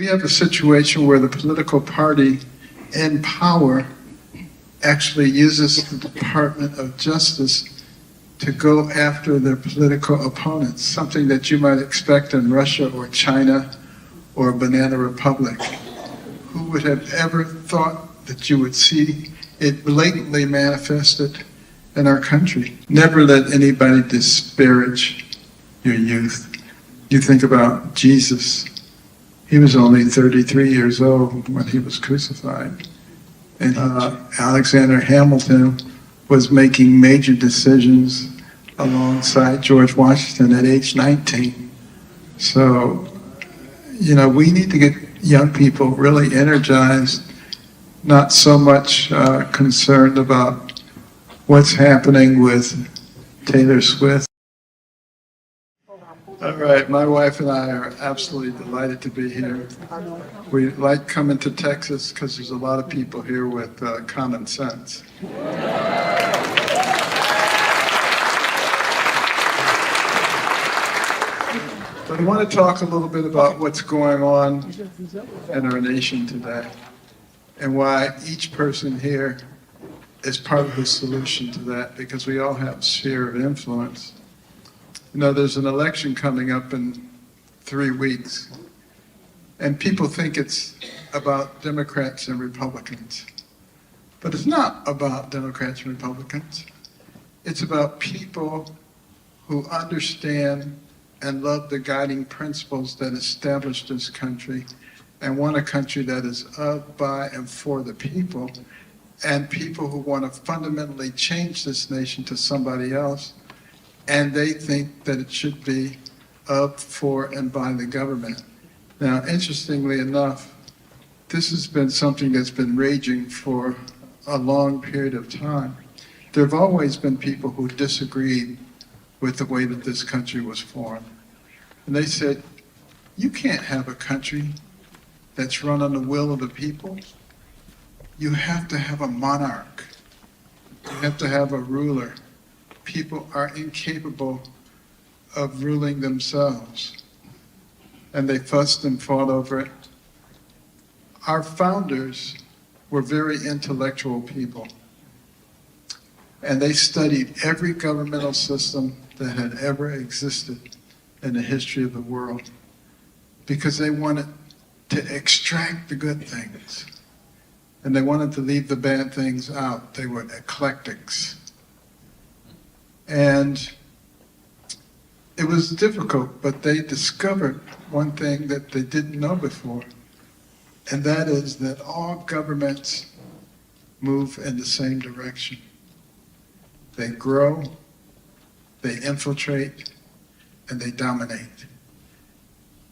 We have a situation where the political party in power actually uses the Department of Justice to go after their political opponents, something that you might expect in Russia or China or Banana Republic. Who would have ever thought that you would see it blatantly manifested in our country? Never let anybody disparage your youth. You think about Jesus. He was only 33 years old when he was crucified. And Alexander Hamilton was making major decisions alongside George Washington at age 19. So, we need to get young people really energized, not so much concerned about what's happening with Taylor Swift. All right, my wife and I are absolutely delighted to be here. We like coming to Texas because there's a lot of people here with common sense. But I want to talk a little bit about what's going on in our nation today and why each person here is part of the solution to that, because we all have a sphere of influence. There's an election coming up in 3 weeks, and people think it's about Democrats and Republicans. But it's not about Democrats and Republicans. It's about people who understand and love the guiding principles that established this country and want a country that is of, by, and for the people, and people who want to fundamentally change this nation to somebody else, and they think that it should be of, for, and by the government. Now, interestingly enough, this has been something that's been raging for a long period of time. There have always been people who disagreed with the way that this country was formed. And they said, you can't have a country that's run on the will of the people. You have to have a monarch. You have to have a ruler. People are incapable of ruling themselves. And they fussed and fought over it. Our founders were very intellectual people. And they studied every governmental system that had ever existed in the history of the world, because they wanted to extract the good things and they wanted to leave the bad things out. They were eclectics. And it was difficult, but they discovered one thing that they didn't know before, and that is that all governments move in the same direction. They grow, they infiltrate, and they dominate.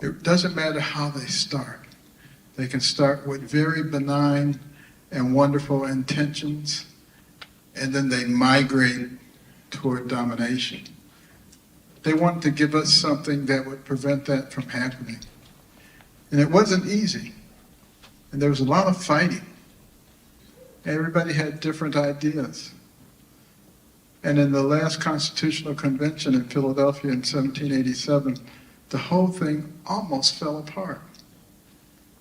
It doesn't matter how they start. They can start with very benign and wonderful intentions, and then they migrate toward domination. They wanted to give us something that would prevent that from happening. And it wasn't easy. And there was a lot of fighting. Everybody had different ideas. And in the last Constitutional Convention in Philadelphia in 1787, the whole thing almost fell apart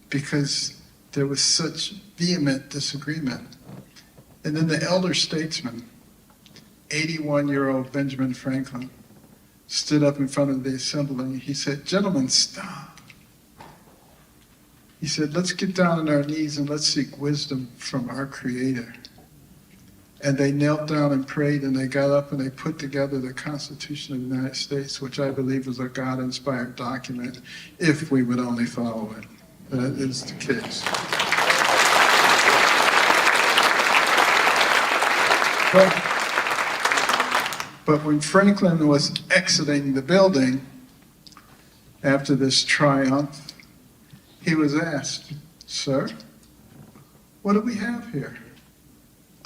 because there was such vehement disagreement. And then the elder statesman, 81-year-old Benjamin Franklin, stood up in front of the assembly and he said, "Gentlemen, stop." He said, "Let's get down on our knees and let's seek wisdom from our Creator." And they knelt down and prayed, and they got up and they put together the Constitution of the United States, which I believe is a God-inspired document, if we would only follow it. That is the case. But when Franklin was exiting the building after this triumph, he was asked, "Sir, what do we have here?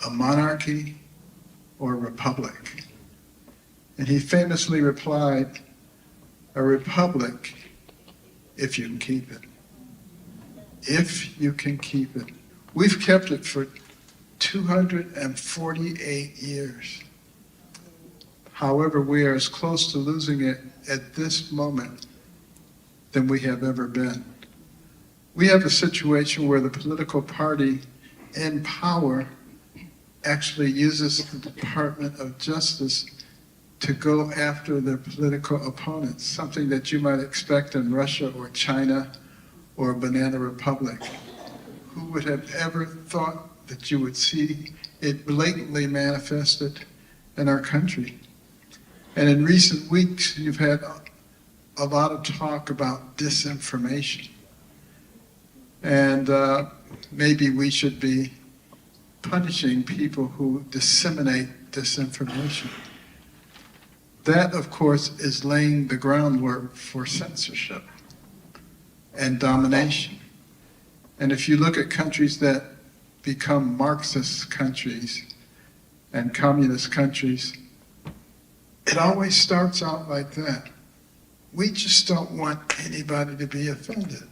A monarchy or a republic?" And he famously replied, "A republic, if you can keep it. If you can keep it." We've kept it for 248 years. However, we are as close to losing it at this moment than we have ever been. we have a situation where the political party in power actually uses the Department of Justice to go after their political opponents, something that you might expect in Russia or China or Banana Republic. Who would have ever thought that you would see it blatantly manifested in our country? And in recent weeks, you've had a lot of talk about disinformation. And maybe we should be punishing people who disseminate disinformation. That, of course, is laying the groundwork for censorship and domination. And if you look at countries that become Marxist countries and communist countries, it always starts out like that. We just don't want anybody to be offended.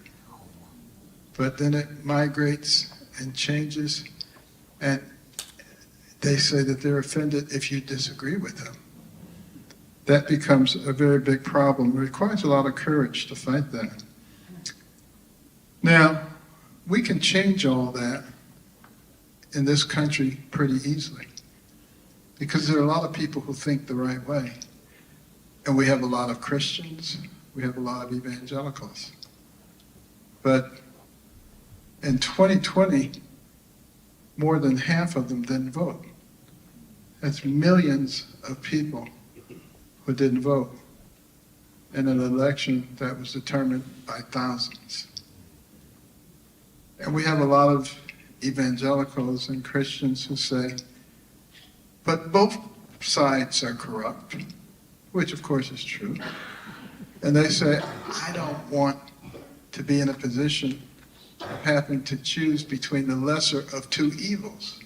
But then it migrates and changes, and they say that they're offended if you disagree with them. That becomes a very big problem. It requires a lot of courage to fight that. Now, we can change all that in this country pretty easily, because there are a lot of people who think the right way. And we have a lot of Christians, we have a lot of evangelicals. But in 2020, more than half of them didn't vote. That's millions of people who didn't vote in an election that was determined by thousands. And we have a lot of evangelicals and Christians who say, but both sides are corrupt, which of course is true. And they say, I don't want to be in a position of having to choose between the lesser of two evils,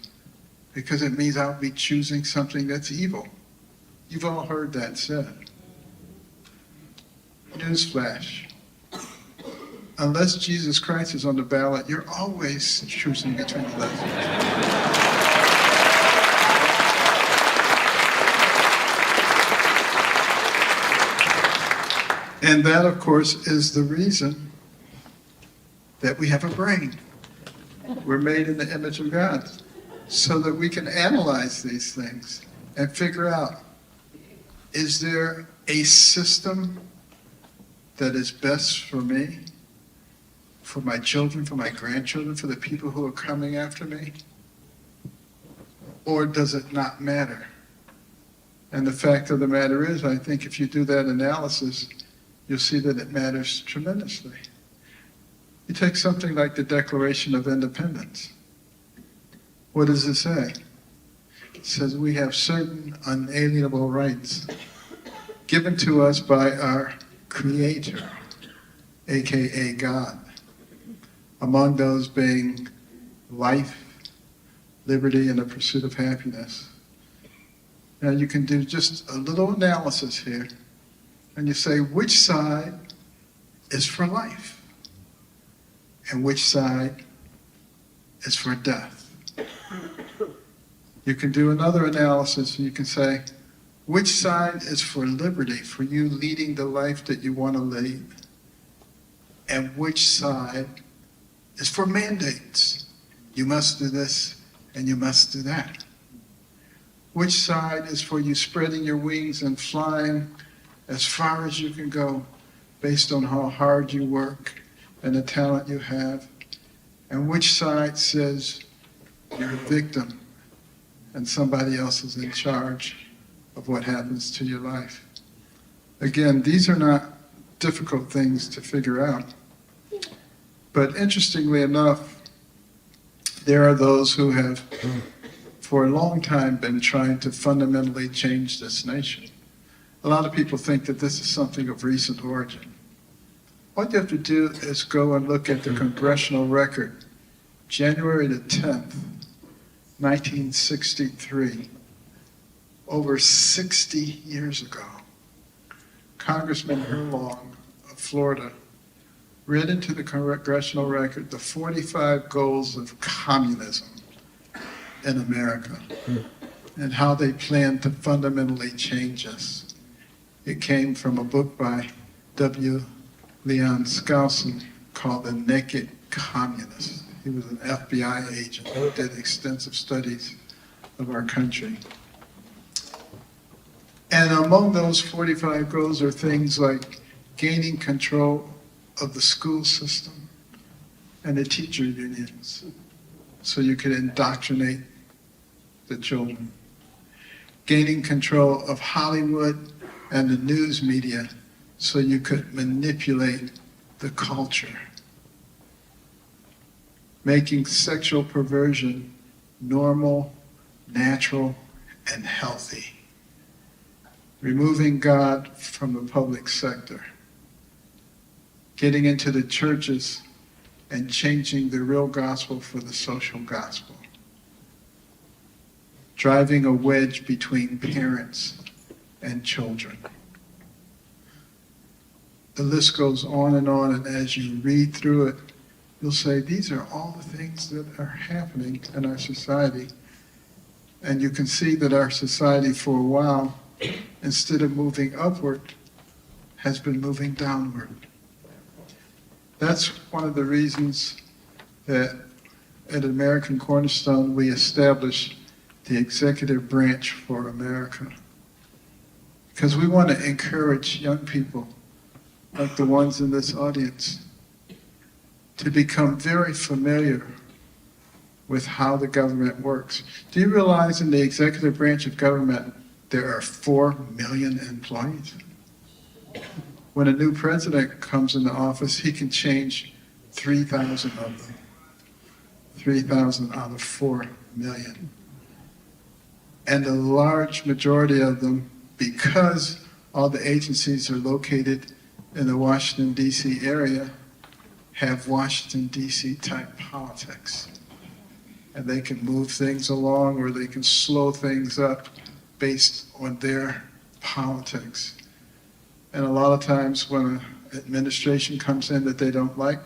because it means I'll be choosing something that's evil. You've all heard that said. Newsflash. Unless Jesus Christ is on the ballot, you're always choosing between the lesser. And that, of course, is the reason that we have a brain. We're made in the image of God, so that we can analyze these things and figure out, is there a system that is best for me, for my children, for my grandchildren, for the people who are coming after me? Or does it not matter? And the fact of the matter is, I think if you do that analysis, you'll see that it matters tremendously. You take something like the Declaration of Independence. What does it say? It says we have certain unalienable rights given to us by our Creator, aka God. Among those being life, liberty, and the pursuit of happiness. Now you can do just a little analysis here, and you say, which side is for life? And which side is for death? You can do another analysis, and you can say, which side is for liberty, for you leading the life that you want to lead? And which side is for mandates? You must do this, and you must do that. Which side is for you spreading your wings and flying as far as you can go based on how hard you work and the talent you have? And which side says you're a victim and somebody else is in charge of what happens to your life? Again, these are not difficult things to figure out. But interestingly enough, there are those who have for a long time been trying to fundamentally change this nation. A lot of people think that this is something of recent origin. All you have to do is go and look at the congressional record. January the 10th, 1963, over 60 years ago, Congressman Herlong of Florida read into the congressional record the 45 goals of communism in America and how they plan to fundamentally change us. It came from a book by W. Leon Skousen called The Naked communist. He was an FBI agent who did extensive studies of our country. And among those 45 goals are things like gaining control of the school system and the teacher unions so you could indoctrinate the children. Gaining control of Hollywood and the news media so you could manipulate the culture. Making sexual perversion normal, natural, and healthy. Removing God from the public sector. Getting into the churches and changing the real gospel for the social gospel. Driving a wedge between parents and children. The list goes on, and as you read through it, you'll say, these are all the things that are happening in our society. And you can see that our society for a while, instead of moving upward, has been moving downward. That's one of the reasons that at American Cornerstone we established the executive branch for America. Because we want to encourage young people, like the ones in this audience, to become very familiar with how the government works. Do you realize in the executive branch of government there are 4 million employees? When a new president comes into office, he can change 3,000 of them. 3,000 out of 4 million. And a large majority of them, because all the agencies are located in the Washington, D.C. area, have Washington, D.C. type politics. And they can move things along or they can slow things up based on their politics. And a lot of times when an administration comes in that they don't like,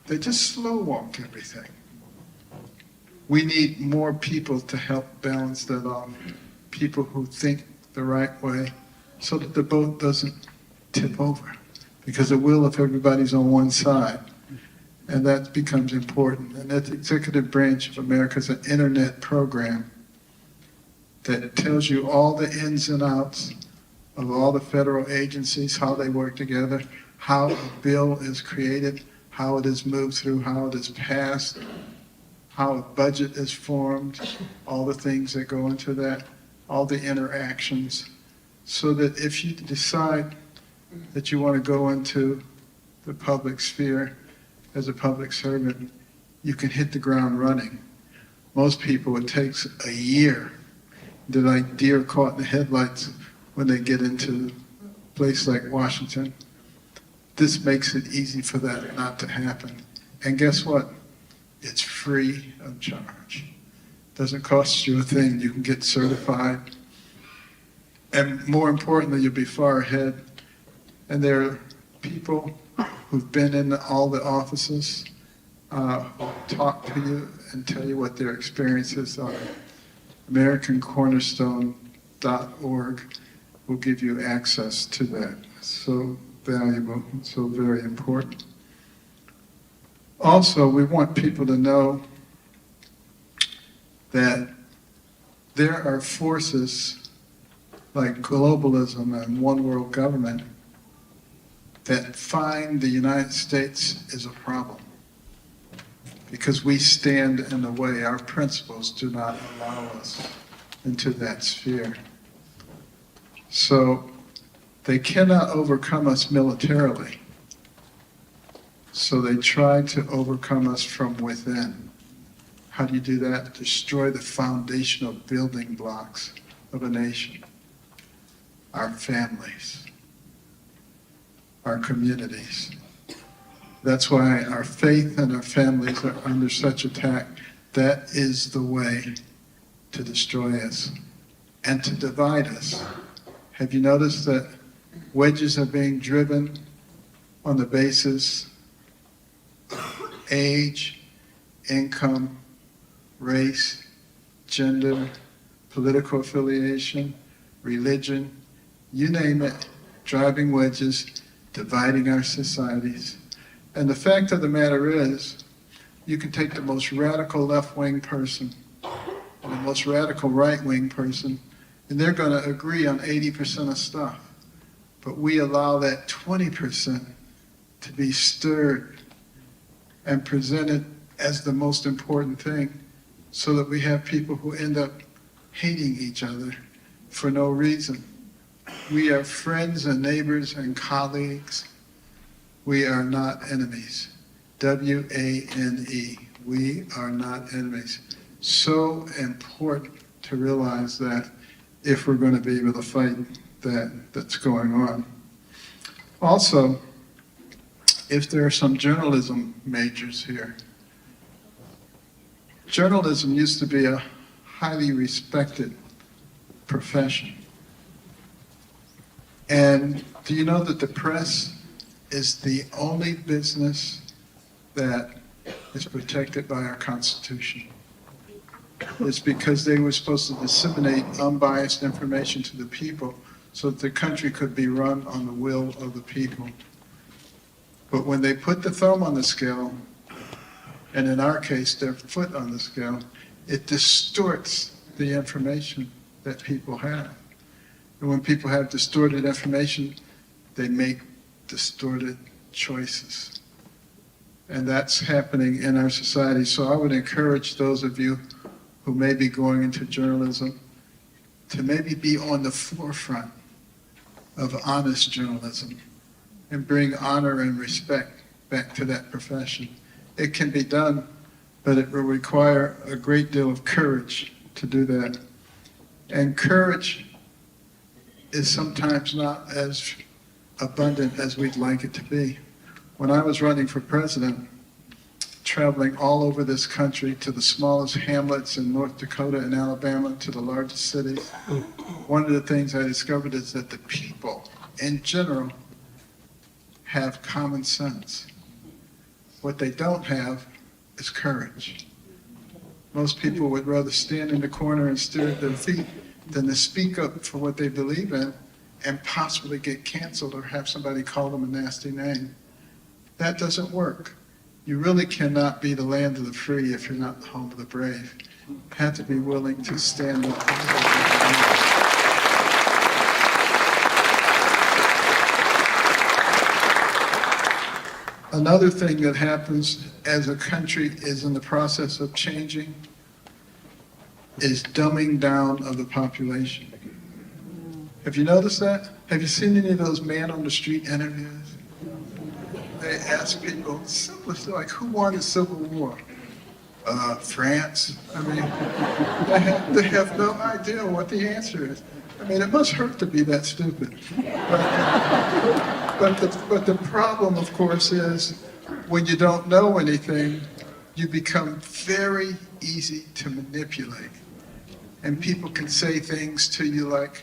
they just slow walk everything. We need more people to help balance that off. People who think the right way so that the boat doesn't tip over. Because it will if everybody's on one side. And that becomes important. And that executive branch of America is an internet program that tells you all the ins and outs of all the federal agencies, how they work together, how a bill is created, how it is moved through, how it is passed, how a budget is formed, all the things that go into that, all the interactions, so that if you decide that you want to go into the public sphere as a public servant, you can hit the ground running. Most people, it takes a year. They're like deer caught in the headlights when they get into a place like Washington. This makes it easy for that not to happen. And guess what? It's free of charge. Doesn't cost you a thing. You can get certified. And more importantly, you'll be far ahead. And there are people who've been in all the offices talk to you and tell you what their experiences are. AmericanCornerstone.org will give you access to that. So valuable, so very important. Also, we want people to know that there are forces like globalism and one world government that find the United States is a problem because we stand in the way. Our principles do not allow us into that sphere. So they cannot overcome us militarily. So they try to overcome us from within. How do you do that? Destroy the foundational building blocks of a nation. Our families. Our communities. That's why our faith and our families are under such attack. That is the way to destroy us and to divide us. Have you noticed that wedges are being driven on the basis of age, income, race, gender, political affiliation, religion, you name it, driving wedges, dividing our societies. And the fact of the matter is, you can take the most radical left-wing person and the most radical right-wing person, and they're going to agree on 80% of stuff. But we allow that 20% to be stirred and presented as the most important thing, so that we have people who end up hating each other for no reason. We are friends and neighbors and colleagues. We are not enemies. W-A-N-E. We are not enemies. So important to realize that if we're going to be able to fight that's going on. Also, if there are some journalism majors here, journalism used to be a highly respected profession. And do you know that the press is the only business that is protected by our Constitution? It's because they were supposed to disseminate unbiased information to the people so that the country could be run on the will of the people. But when they put the thumb on the scale, and in our case, their foot on the scale, it distorts the information that people have. And when people have distorted information, they make distorted choices. And that's happening in our society. So I would encourage those of you who may be going into journalism to maybe be on the forefront of honest journalism and bring honor and respect back to that profession. It can be done, but it will require a great deal of courage to do that. And courage is sometimes not as abundant as we'd like it to be. When I was running for president, traveling all over this country to the smallest hamlets in North Dakota and Alabama to the largest cities, one of the things I discovered is that the people in general have common sense. What they don't have is courage. Most people would rather stand in the corner and stare at their feet than to speak up for what they believe in and possibly get canceled or have somebody call them a nasty name. That doesn't work. You really cannot be the land of the free if you're not the home of the brave. You have to be willing to stand up. Another thing that happens as a country is in the process of changing is dumbing down of the population. Have you noticed that? Have you seen any of those man on the street interviews? They ask people, simply like, who won the Civil War? France. I mean, they have no idea what the answer is. I mean, it must hurt to be that stupid. But the problem, of course, is when you don't know anything, you become very easy to manipulate. And people can say things to you like,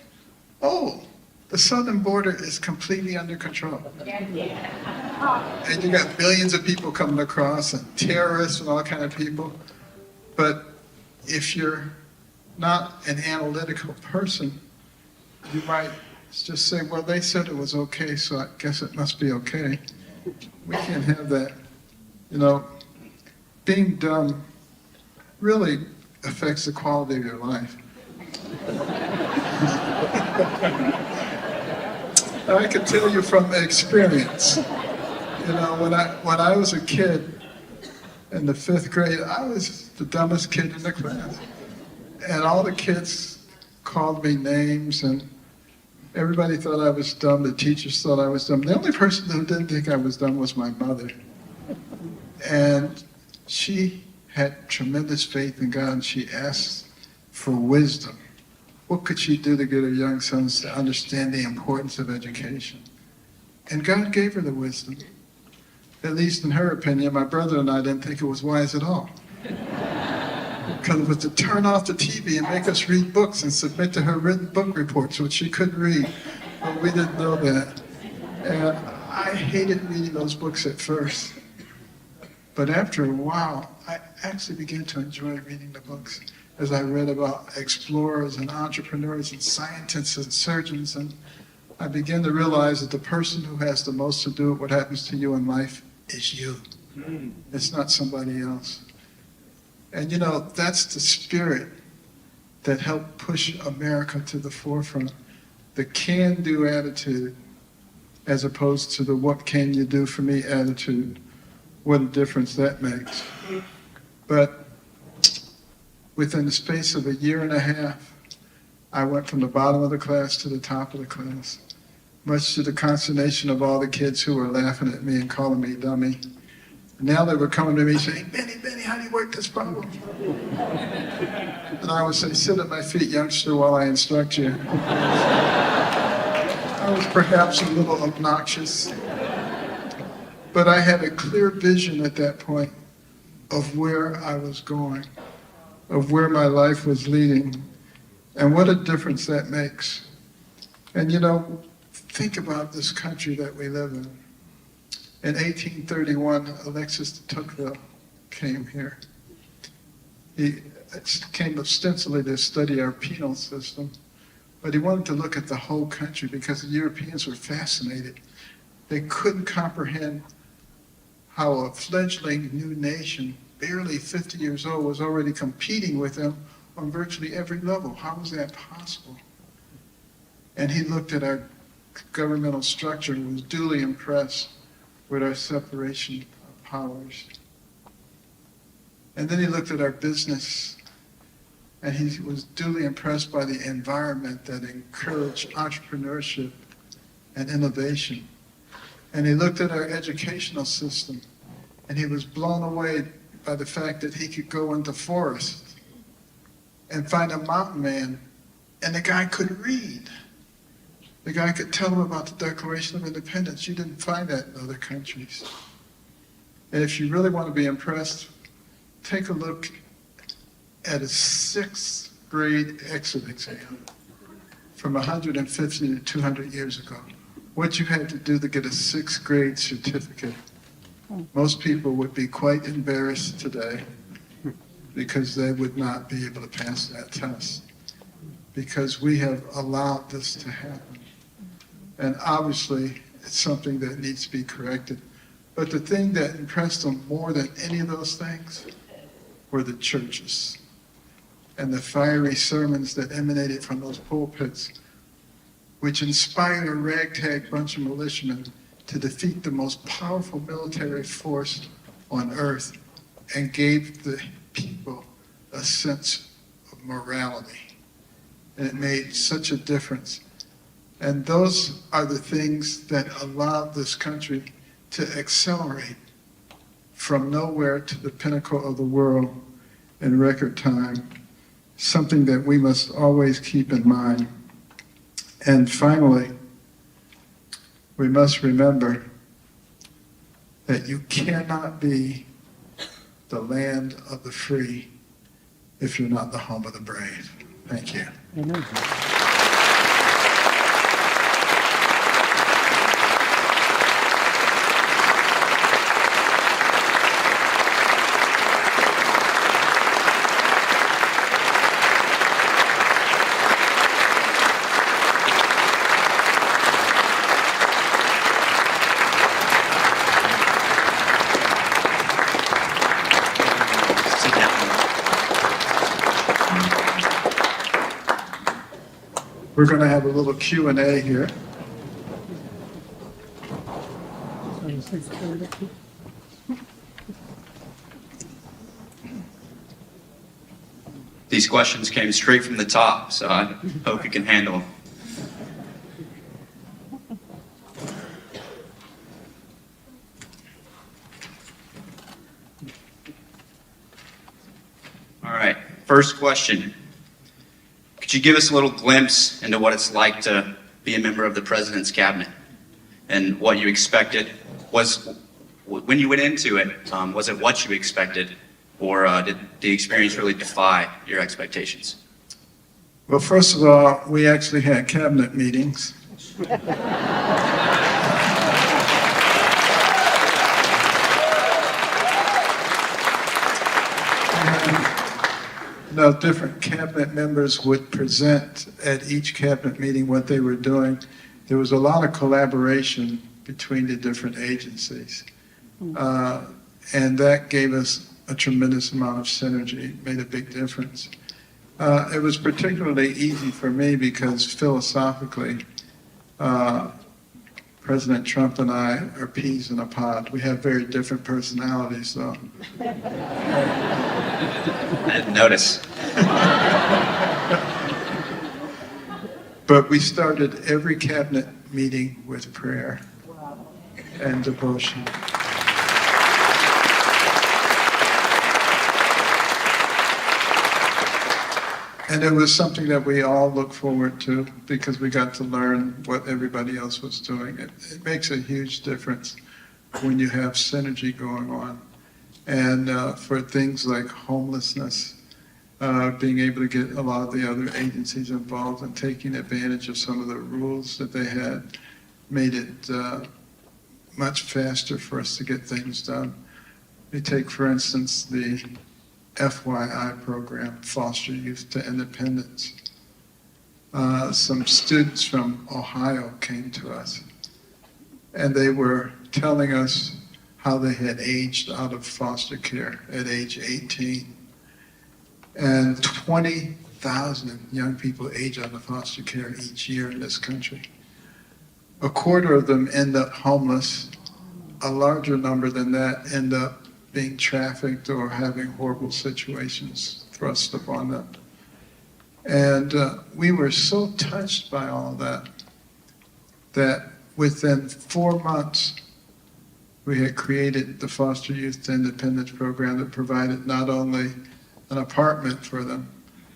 oh, the southern border is completely under control. And you got billions of people coming across and terrorists and all kind of people. But if you're not an analytical person, you might just say, well, they said it was okay, so I guess it must be okay. We can't have that. You know, being dumb really affects the quality of your life. I can tell you from experience. You know, when I was a kid in the 5th grade, I was the dumbest kid in the class. And all the kids called me names, and everybody thought I was dumb. The teachers thought I was dumb. The only person who didn't think I was dumb was my mother. And she had tremendous faith in God, and she asked for wisdom. What could she do to get her young sons to understand the importance of education? And God gave her the wisdom. At least in her opinion. My brother and I didn't think it was wise at all. Because it was to turn off the TV and make us read books and submit to her written book reports, which she couldn't read. But we didn't know that. And I hated reading those books at first. But after a while, I actually began to enjoy reading the books as I read about explorers and entrepreneurs and scientists and surgeons. And I began to realize that the person who has the most to do with what happens to you in life is you. It's not somebody else. And you know, that's the spirit that helped push America to the forefront. The can-do attitude as opposed to the what can you do for me attitude. What a difference that makes. But within the space of a year and a half, I went from the bottom of the class to the top of the class, much to the consternation of all the kids who were laughing at me and calling me dummy. Now they were coming to me saying, Benny, how do you work this problem? And I would say, sit at my feet, youngster, while I instruct you. I was perhaps a little obnoxious, but I had a clear vision at that point of where I was going, of where my life was leading, and what a difference that makes. And you know, think about this country that we live in. In 1831, Alexis de Tocqueville came here. He came ostensibly to study our penal system, but he wanted to look at the whole country because the Europeans were fascinated. They couldn't comprehend how a fledgling new nation, barely 50 years old, was already competing with them on virtually every level. How was that possible? And he looked at our governmental structure and was duly impressed with our separation of powers. And then he looked at our business, and he was duly impressed by the environment that encouraged entrepreneurship and innovation. And he looked at our educational system, and he was blown away by the fact that he could go into forests and find a mountain man, and the guy could read. The guy could tell him about the Declaration of Independence. You didn't find that in other countries. And if you really want to be impressed, take a look at a 6th grade exit exam from 150 to 200 years ago. What you had to do to get a 6th grade certificate. Most people would be quite embarrassed today because they would not be able to pass that test because we have allowed this to happen. And obviously, it's something that needs to be corrected. But the thing that impressed them more than any of those things were the churches and the fiery sermons that emanated from those pulpits, which inspired a ragtag bunch of militiamen to defeat the most powerful military force on earth and gave the people a sense of morality. And it made such a difference. And those are the things that allowed this country to accelerate from nowhere to the pinnacle of the world in record time, something that we must always keep in mind. And finally, we must remember that you cannot be the land of the free if you're not the home of the brave. Thank you. Amen. We're going to have a little Q&A here. These questions came straight from the top, so I hope you can handle them. All right, first question. Could you give us a little glimpse into what it's like to be a member of the President's cabinet and what you expected? When you went into it, was it what you expected, or did the experience really defy your expectations? Well, first of all, we actually had cabinet meetings. No, different cabinet members would present at each cabinet meeting what they were doing. There was a lot of collaboration between the different agencies. And that gave us a tremendous amount of synergy, made a big difference. It was particularly easy for me because philosophically, President Trump and I are peas in a pod. We have very different personalities, so. I didn't notice. But we started every cabinet meeting with prayer and devotion. And it was something that we all look forward to because we got to learn what everybody else was doing. It makes a huge difference when you have synergy going on. And for things like homelessness, being able to get a lot of the other agencies involved and taking advantage of some of the rules that they had made it much faster for us to get things done. You take, for instance, the FYI program, Foster Youth to Independence. Some students from Ohio came to us, and they were telling us how they had aged out of foster care at age 18. And 20,000 young people age out of foster care each year in this country. A quarter of them end up homeless. A larger number than that end up being trafficked or having horrible situations thrust upon them. And we were so touched by all of that, that within 4 months, we had created the Foster Youth to Independence program that provided not only an apartment for them,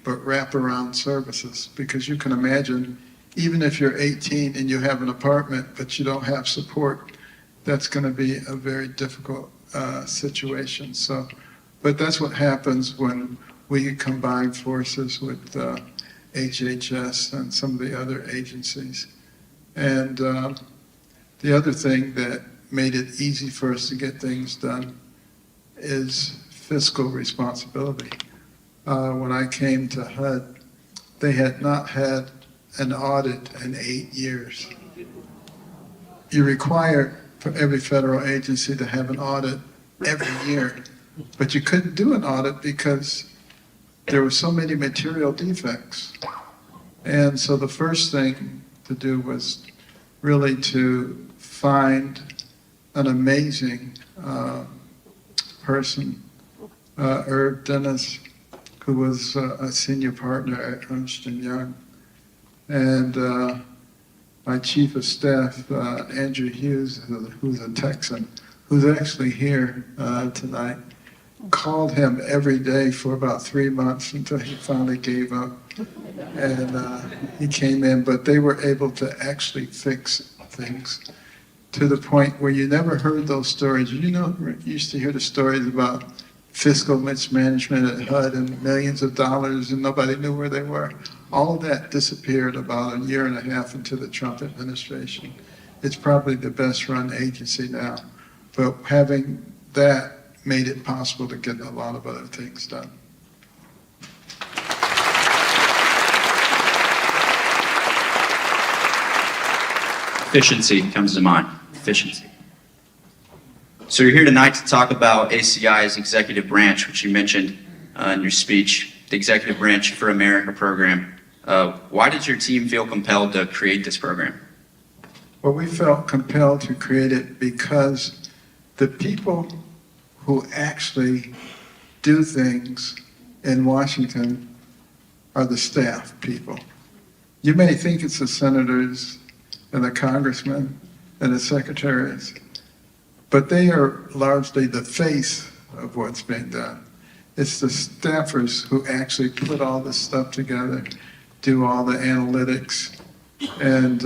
but wraparound services. Because you can imagine, even if you're 18 and you have an apartment, but you don't have support, that's going to be a very difficult situation. So, but that's what happens when we combine forces with HHS and some of the other agencies. And the other thing that made it easy for us to get things done is fiscal responsibility. When I came to HUD, they had not had an audit in 8 years. You require for every federal agency to have an audit every year, but you couldn't do an audit because there were so many material defects. And so the first thing to do was really to find an amazing person, Herb Dennis, who was a senior partner at Ernst & Young. And my chief of staff, Andrew Hughes, who's a Texan, who's actually here tonight, called him every day for about 3 months until he finally gave up. And he came in, but they were able to actually fix things to the point where you never heard those stories. You know, you used to hear the stories about fiscal mismanagement at HUD and millions of dollars and nobody knew where they were. All of that disappeared about a year and a half into the Trump administration. It's probably the best run agency now. But having that made it possible to get a lot of other things done. Efficiency comes to mind. Efficiency. So you're here tonight to talk about ACI's executive branch, which you mentioned in your speech, the Executive Branch for America program. Why did your team feel compelled to create this program? Well, we felt compelled to create it because the people who actually do things in Washington are the staff people. You may think it's the senators and the congressmen and the secretaries, but they are largely the face of what's being done. It's the staffers who actually put all this stuff together, do all the analytics, and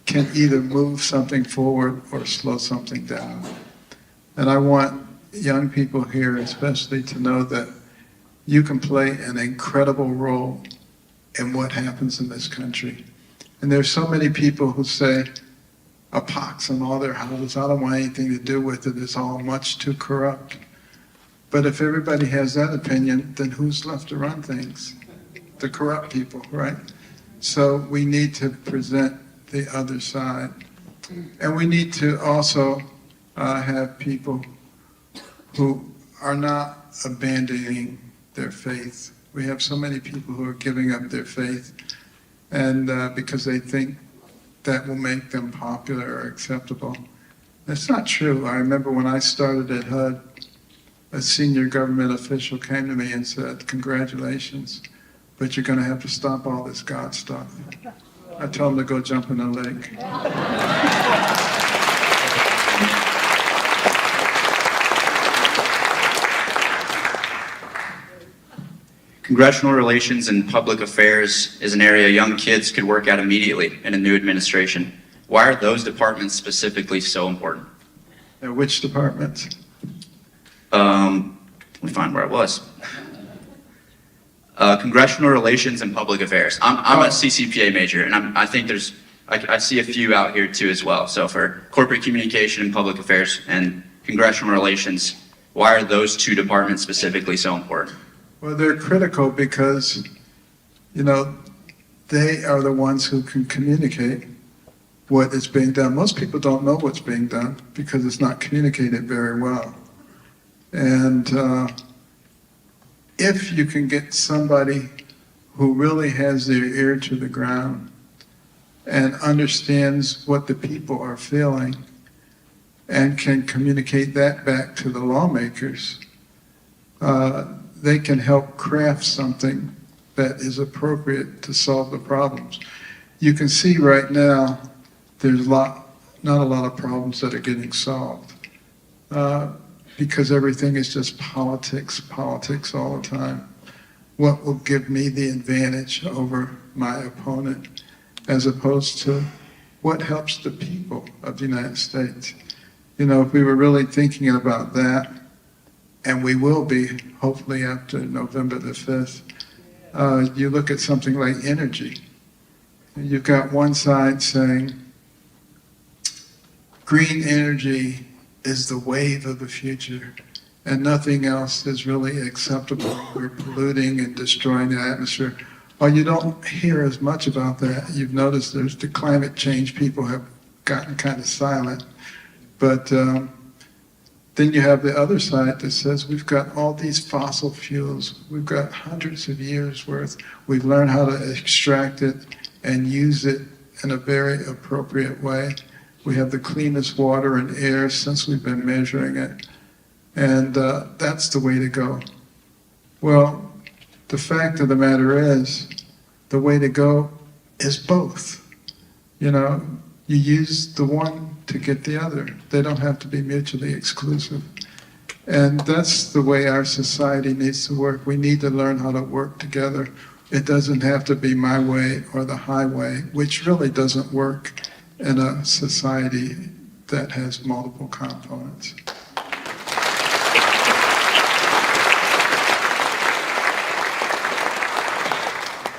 can either move something forward or slow something down. And I want young people here especially to know that you can play an incredible role in what happens in this country. And there's so many people who say, a pox on all their houses, I don't want anything to do with it, it's all much too corrupt. But if everybody has that opinion, then who's left to run things? The corrupt people, right? So we need to present the other side. And we need to also have people who are not abandoning their faith. We have so many people who are giving up their faith, and because they think that will make them popular or acceptable. That's not true. I remember when I started at HUD, a senior government official came to me and said, "Congratulations, but you're going to have to stop all this God stuff." I told him to go jump in the lake. Congressional relations and public affairs is an area young kids could work at immediately in a new administration. Why are those departments specifically so important? Which departments? Let me find where I was. Congressional relations and public affairs. I'm a CCPA major, and I think I see a few out here too as well. So for corporate communication and public affairs and congressional relations, why are those two departments specifically so important? Well, they're critical because, they are the ones who can communicate what is being done. Most people don't know what's being done because it's not communicated very well. And if you can get somebody who really has their ear to the ground and understands what the people are feeling and can communicate that back to the lawmakers, they can help craft something that is appropriate to solve the problems. You can see right now there's not a lot of problems that are getting solved because everything is just politics all the time. What will give me the advantage over my opponent as opposed to what helps the people of the United States? If we were really thinking about that, and we will be, hopefully after November the 5th, you look at something like energy. You've got one side saying, green energy is the wave of the future, and nothing else is really acceptable. We're polluting and destroying the atmosphere. Well, you don't hear as much about that. You've noticed there's the climate change. People have gotten kind of silent. But then you have the other side that says we've got all these fossil fuels. We've got hundreds of years worth. We've learned how to extract it and use it in a very appropriate way. We have the cleanest water and air since we've been measuring it. And that's the way to go. Well, the fact of the matter is, the way to go is both. You use the one to get the other. They don't have to be mutually exclusive. And that's the way our society needs to work. We need to learn how to work together. It doesn't have to be my way or the highway, which really doesn't work in a society that has multiple components.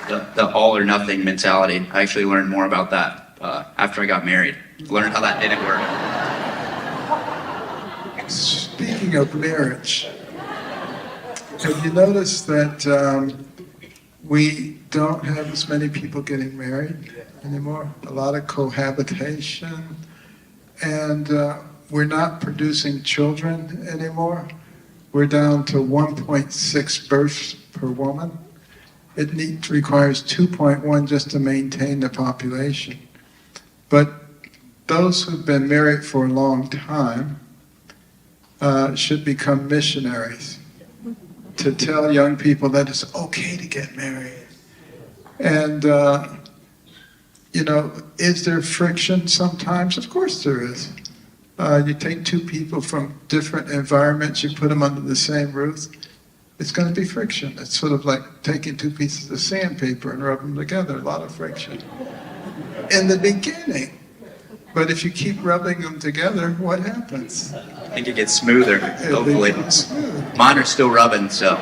The all or nothing mentality. I actually learned more about that after I got married. Learned how that didn't work. Speaking of marriage, have you noticed that we don't have as many people getting married anymore? A lot of cohabitation, and we're not producing children anymore. We're down to 1.6 births per woman. It requires 2.1 just to maintain the population. But those who've been married for a long time should become missionaries to tell young people that it's okay to get married. And, is there friction sometimes? Of course there is. You take two people from different environments, you put them under the same roof, it's going to be friction. It's sort of like taking two pieces of sandpaper and rubbing them together, a lot of friction in the beginning. But if you keep rubbing them together, what happens? I think it gets smoother, hopefully. Smooth. Mine are still rubbing, so.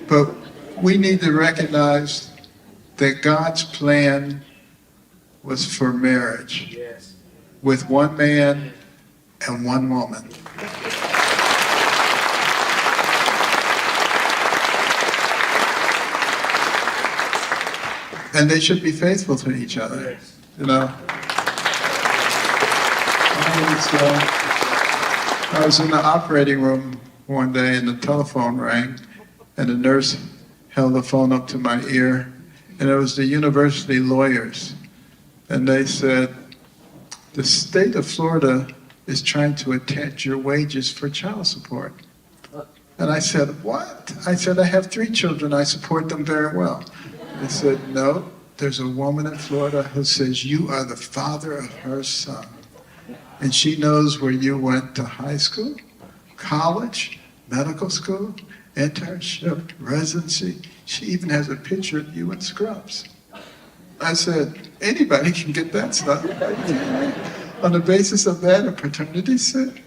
But we need to recognize that God's plan was for marriage with one man and one woman. And they should be faithful to each other, weeks ago, I was in the operating room one day and the telephone rang and the nurse held the phone up to my ear, and it was the university lawyers. And they said, the state of Florida is trying to attach your wages for child support. And I said, what? I said, I have 3 children. I support them very well. They said, no, there's a woman in Florida who says you are the father of her son. And she knows where you went to high school, college, medical school, internship, residency. She even has a picture of you in scrubs. I said, anybody can get that stuff. On the basis of that, a paternity suit.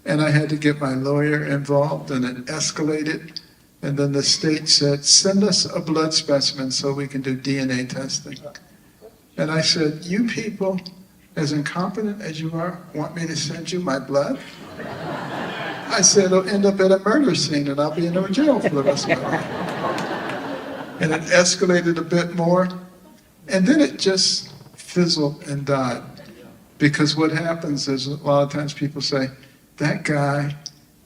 And I had to get my lawyer involved, and it escalated. And then the state said, send us a blood specimen so we can do DNA testing. And I said, you people, as incompetent as you are, want me to send you my blood? I said, it'll end up at a murder scene and I'll be in jail for the rest of my life. And it escalated a bit more. And then it just fizzled and died. Because what happens is a lot of times people say, that guy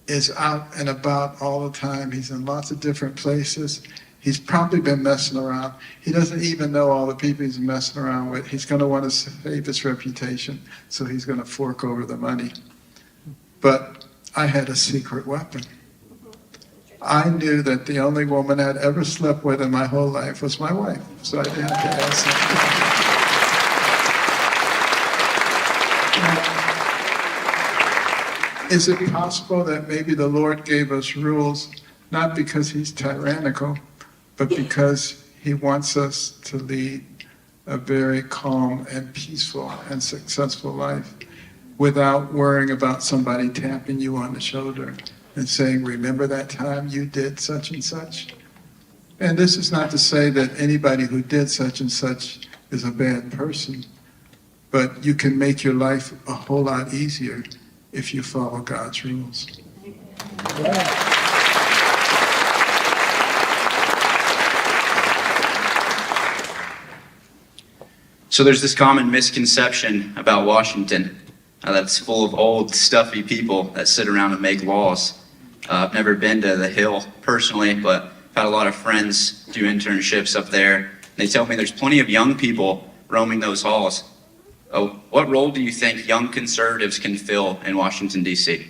is out and about all the time. He's in lots of different places. He's probably been messing around. He doesn't even know all the people he's messing around with. He's going to want to save his reputation, so he's going to fork over the money. But I had a secret weapon. I knew that the only woman I'd ever slept with in my whole life was my wife, so I didn't have to ask something. Is it possible that maybe the Lord gave us rules, not because he's tyrannical, but because he wants us to lead a very calm and peaceful and successful life without worrying about somebody tapping you on the shoulder and saying, remember that time you did such and such? And this is not to say that anybody who did such and such is a bad person, but you can make your life a whole lot easier if you follow God's rules. So there's this common misconception about Washington that's full of old, stuffy people that sit around and make laws. I've never been to the Hill personally, but I've had a lot of friends do internships up there. They tell me there's plenty of young people roaming those halls. What role do you think young conservatives can fill in Washington, D.C.?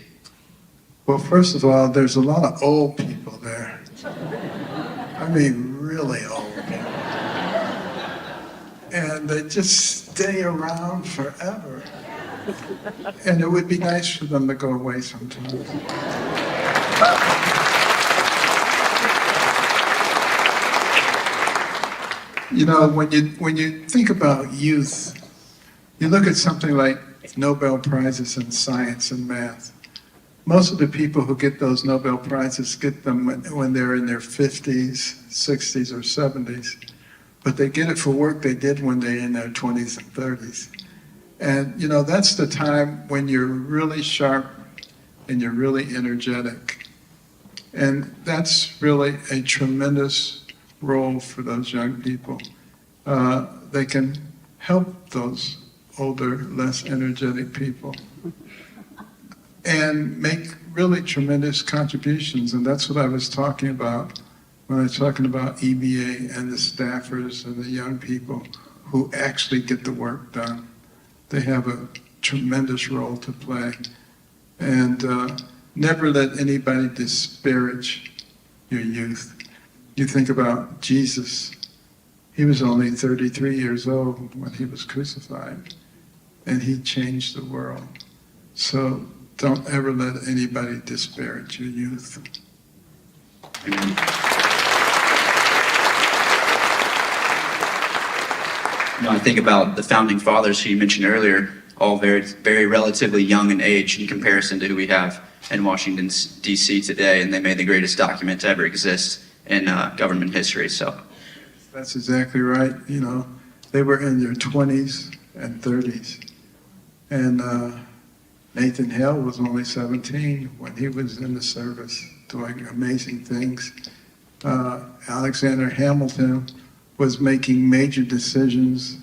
Well, first of all, there's a lot of old people there. I mean, really old people. And they just stay around forever. And it would be nice for them to go away sometimes. You know, when you think about youth, you look at something like Nobel Prizes in science and math. Most of the people who get those Nobel Prizes get them when they're in their 50s, 60s, or 70s. But they get it for work they did when they're in their 20s and 30s. And, you know, that's the time when you're really sharp and you're really energetic. And that's really a tremendous role for those young people. They can help those older, less energetic people and make really tremendous contributions. And that's what I was talking about when I was talking about EBA and the staffers and the young people who actually get the work done. They have a tremendous role to play. And never let anybody disparage your youth. You think about Jesus. He was only 33 years old when he was crucified, and he changed the world. So don't ever let anybody disparage your youth. Amen. You know, I think about the founding fathers who you mentioned earlier, all very, very relatively young in age in comparison to who we have in Washington, D.C. today, and they made the greatest document to ever exist in government history. So that's exactly right. You know, they were in their 20s and 30s. And Nathan Hale was only 17 when he was in the service doing amazing things. Alexander Hamilton was making major decisions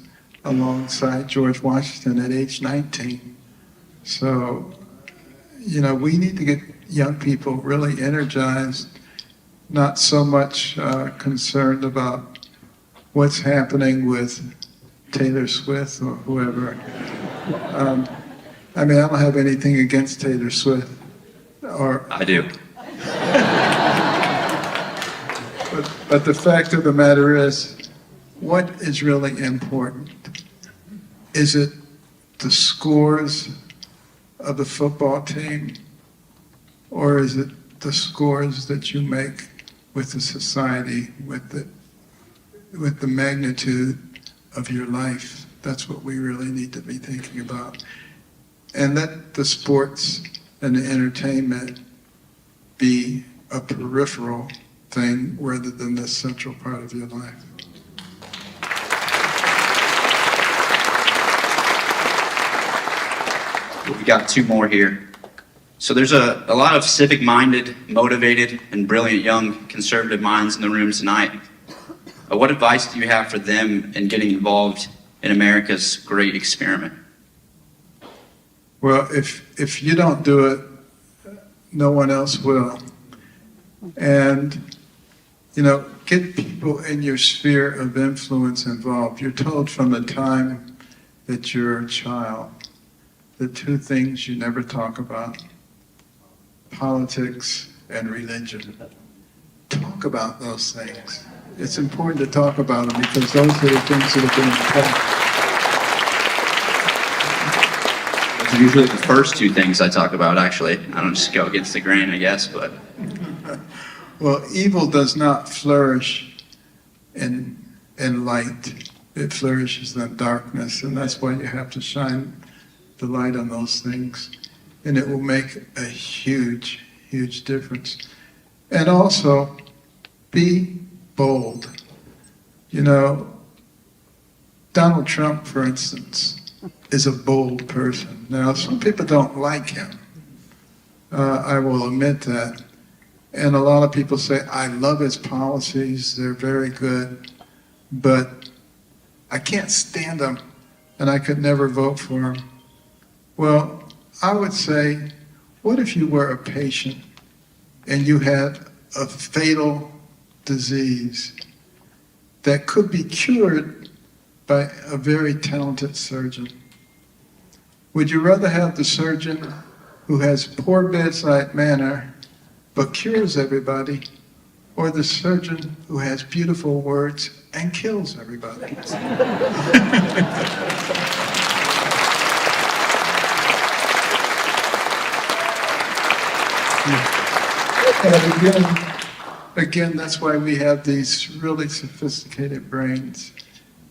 alongside George Washington at age 19. So, we need to get young people really energized, not so much concerned about what's happening with Taylor Swift or whoever. I don't have anything against Taylor Swift. I do. But the fact of the matter is, what is really important? Is it the scores of the football team, or is it the scores that you make with the society, with the magnitude of your life? That's what we really need to be thinking about. And let the sports and the entertainment be a peripheral thing rather than the central part of your life. We've got two more here. So there's a lot of civic-minded, motivated, and brilliant young conservative minds in the room tonight. What advice do you have for them in getting involved in America's great experiment? Well, if you don't do it, no one else will. And, get people in your sphere of influence involved. You're told from the time that you're a child, the two things you never talk about, politics and religion. Talk about those things. It's important to talk about them because those are the things that have been important. Those are usually the first two things I talk about, actually. I don't just go against the grain, I guess, but... Well, evil does not flourish in light. It flourishes in darkness, and that's why you have to shine the light on those things. And it will make a huge, huge difference. And also, be bold. Donald Trump, for instance, is a bold person. Now, some people don't like him. I will admit that. And a lot of people say, I love his policies, they're very good, but I can't stand him, and I could never vote for him. Well, I would say, what if you were a patient and you had a fatal disease that could be cured by a very talented surgeon? Would you rather have the surgeon who has poor bedside manner but cures everybody, or the surgeon who has beautiful words and kills everybody? And again, that's why we have these really sophisticated brains.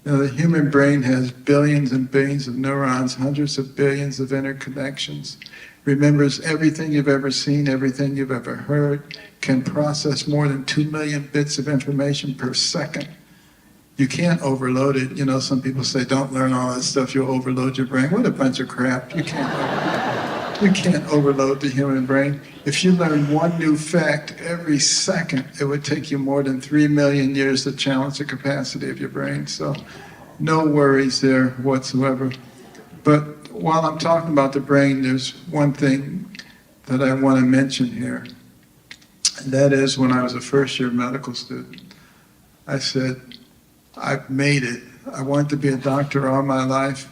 The human brain has billions and billions of neurons, hundreds of billions of interconnections, remembers everything you've ever seen, everything you've ever heard, can process more than 2 million bits of information per second. You can't overload it. Some people say, don't learn all that stuff, you'll overload your brain. What a bunch of crap. You can't overload the human brain. If you learn one new fact every second, it would take you more than 3 million years to challenge the capacity of your brain. So no worries there whatsoever. But while I'm talking about the brain, there's one thing that I want to mention here. And that is, when I was a first-year medical student, I said, I've made it. I wanted to be a doctor all my life,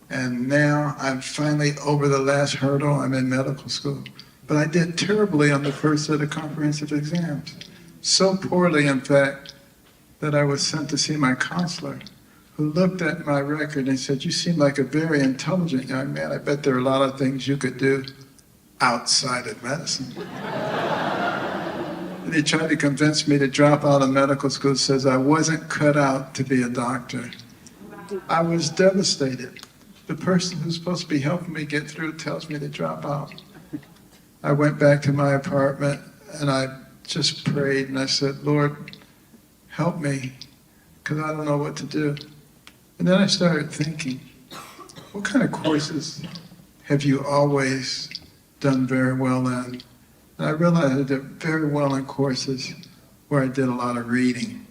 and now I'm finally over the last hurdle. I'm in medical school. But I did terribly on the first set of comprehensive exams. So poorly, in fact, that I was sent to see my counselor, who looked at my record and said, you seem like a very intelligent young man. I bet there are a lot of things you could do outside of medicine. And he tried to convince me to drop out of medical school, says I wasn't cut out to be a doctor. I was devastated. The person who's supposed to be helping me get through tells me to drop out. I went back to my apartment and I just prayed and I said, Lord, help me, because I don't know what to do. And then I started thinking, what kind of courses have you always done very well in? And I realized I did very well in courses where I did a lot of reading.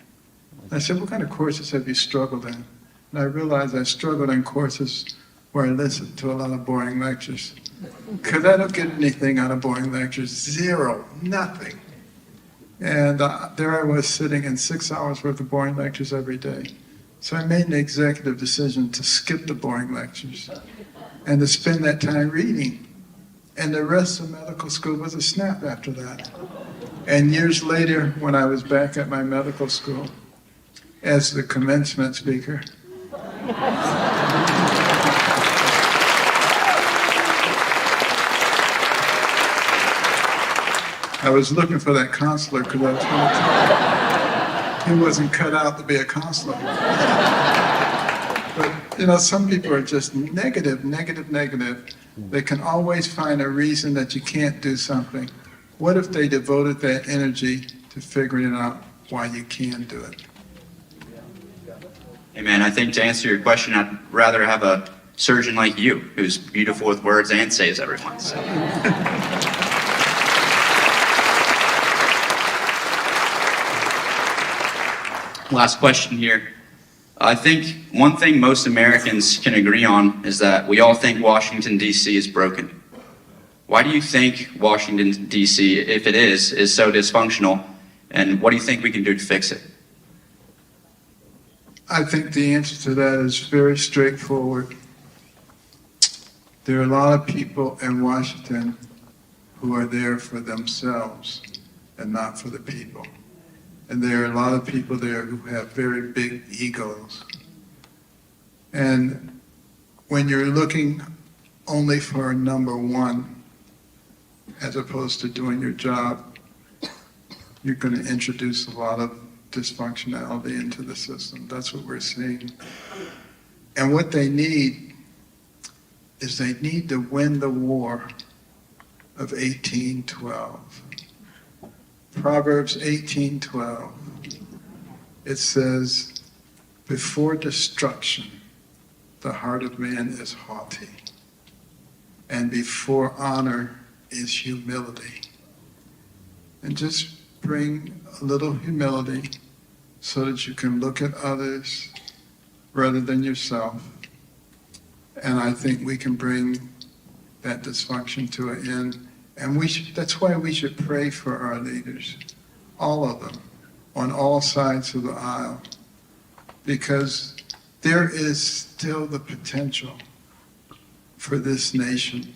And I said, what kind of courses have you struggled in? And I realized I struggled in courses where I listened to a lot of boring lectures. because I don't get anything out of boring lectures. Zero, nothing. And there I was sitting in 6 hours worth of boring lectures every day. So I made an executive decision to skip the boring lectures and to spend that time reading. And the rest of medical school was a snap after that. And years later, when I was back at my medical school as the commencement speaker, I was looking for that counselor because I was going to tell him he wasn't cut out to be a counselor. But, you know, some people are just negative. They can always find a reason that you can't do something. What if they devoted that energy to figuring out why you can do it? Hey man, I think to answer your question, I'd rather have a surgeon like you, who's beautiful with words and saves everyone. So. Last question here. I think one thing most Americans can agree on is that we all think Washington, D.C. is broken. Why do you think Washington, D.C., if it is so dysfunctional, and what do you think we can do to fix it? I think the answer to that is very straightforward. There are a lot of people in Washington who are there for themselves and not for the people. And there are a lot of people there who have very big egos. And when you're looking only for number one, as opposed to doing your job, you're going to introduce a lot of dysfunctionality into the system. That's what we're seeing. And what they need is they need to win the war of 1812. Proverbs 18:12. It says, before destruction, the heart of man is haughty, and before honor is humility. And just bring a little humility so that you can look at others rather than yourself. And I think we can bring that dysfunction to an end. And that's why we should pray for our leaders, all of them, on all sides of the aisle, because there is still the potential for this nation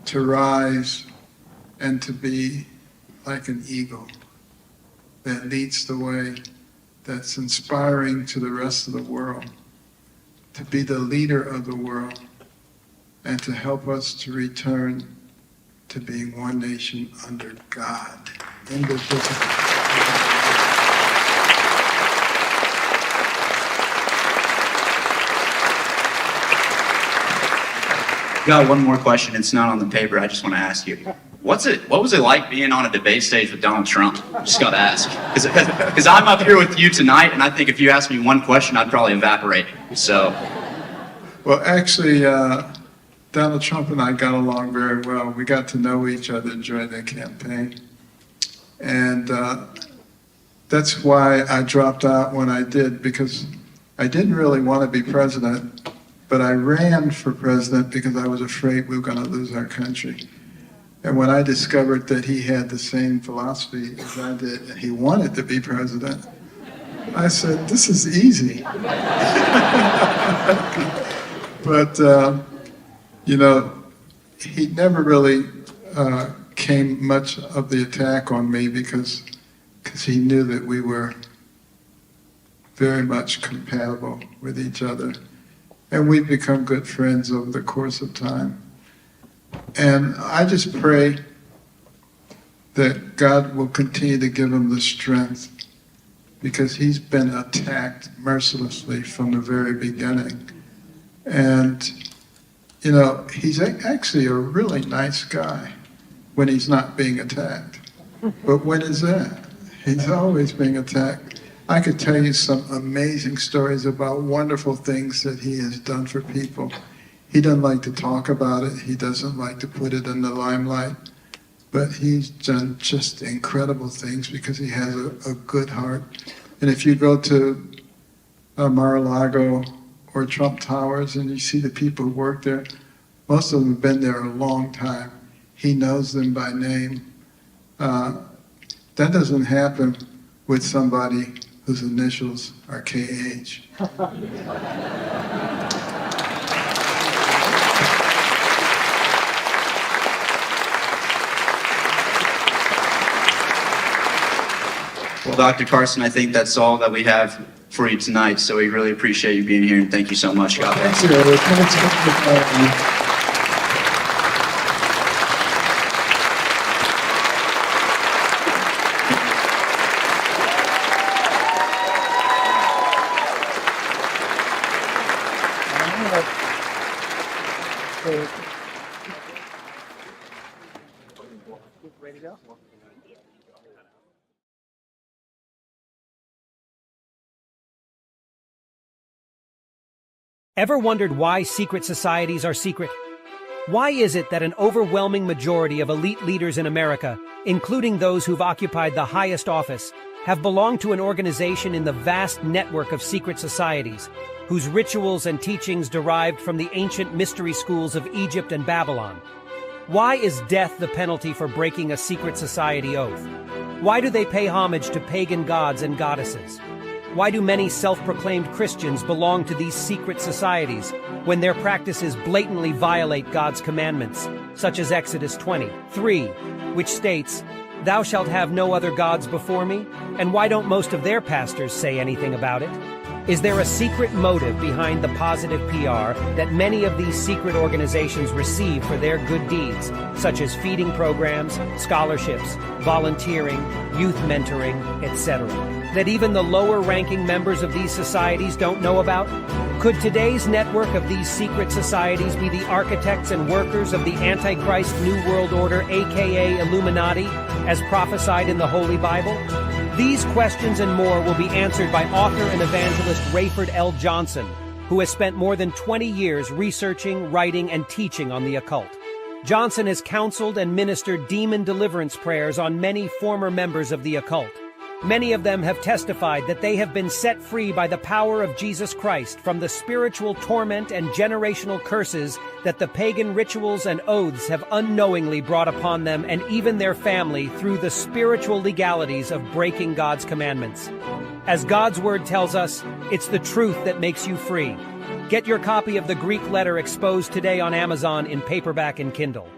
to rise and to be like an eagle that leads the way, that's inspiring to the rest of the world, to be the leader of the world, and to help us to return to being one nation under God, indivisible. Got one more question. It's not on the paper. I just want to ask you. What was it like being on a debate stage with Donald Trump? Just got to ask. Because I'm up here with you tonight, and I think if you asked me one question, I'd probably evaporate. So. Well, actually, Donald Trump and I got along very well. We got to know each other during the campaign. And that's why I dropped out when I did, because I didn't really want to be president, but I ran for president because I was afraid we were going to lose our country. And when I discovered that he had the same philosophy as I did, and he wanted to be president, I said, this is easy. But, you know, he never really came much of the attack on me because he knew that we were very much compatible with each other. And we've become good friends over the course of time. And I just pray that God will continue to give him the strength, because he's been attacked mercilessly from the very beginning. And, you know, he's actually a really nice guy when he's not being attacked. But when is that? He's always being attacked. I could tell you some amazing stories about wonderful things that he has done for people. He doesn't like to talk about it. He doesn't like to put it in the limelight. But he's done just incredible things because he has a good heart. And if you go to Mar-a-Lago or Trump Towers and you see the people who work there, Most of them have been there a long time. He knows them by name. That doesn't happen with somebody whose initials are KH. Well, Dr. Carson, I think that's all that we have for you tonight, so we really appreciate you being here, and thank you so much. God bless. Ready to go? Ever wondered why secret societies are secret? Why is it that an overwhelming majority of elite leaders in America, including those who've occupied the highest office, have belonged to an organization in the vast network of secret societies, whose rituals and teachings derived from the ancient mystery schools of Egypt and Babylon? Why is death the penalty for breaking a secret society oath? Why do they pay homage to pagan gods and goddesses? Why do many self-proclaimed Christians belong to these secret societies when their practices blatantly violate God's commandments, such as Exodus 20:3, which states, "Thou shalt have no other gods before me"? And why don't most of their pastors say anything about it? Is there a secret motive behind the positive PR that many of these secret organizations receive for their good deeds, such as feeding programs, scholarships, volunteering, youth mentoring, etc., that even the lower-ranking members of these societies don't know about? Could today's network of these secret societies be the architects and workers of the Antichrist New World Order, aka Illuminati, as prophesied in the Holy Bible? These questions and more will be answered by author and evangelist Rayford L. Johnson, who has spent more than 20 years researching, writing, and teaching on the occult. Johnson has counseled and ministered demon deliverance prayers on many former members of the occult. Many of them have testified that they have been set free by the power of Jesus Christ from the spiritual torment and generational curses that the pagan rituals and oaths have unknowingly brought upon them and even their family through the spiritual legalities of breaking God's commandments. As God's word tells us, it's the truth that makes you free. Get your copy of the Greek letter exposed today on Amazon in paperback and Kindle.